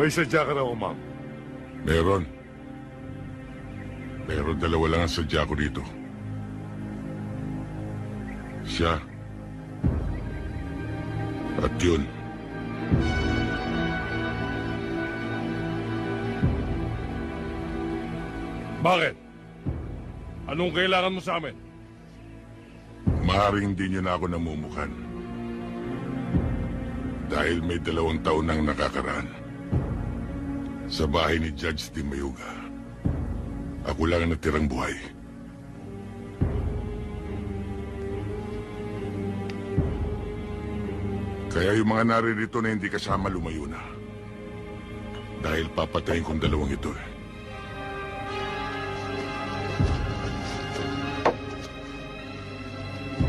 May sadya ka raw, ma'am. Meron. Pero dalawa lang ang sadya ko dito. Siya. At yun. Bakit? Anong kailangan mo sa amin? Maaaring hindi niyo na ako namumukan. Dahil may 2 taon nang nakakaraan. Sa bahay ni Judge Di Mayuga. Ako lang ang natirang buhay. Kaya yung mga naririto na hindi kasama lumayo na. Dahil papatayin kong 2 ito eh.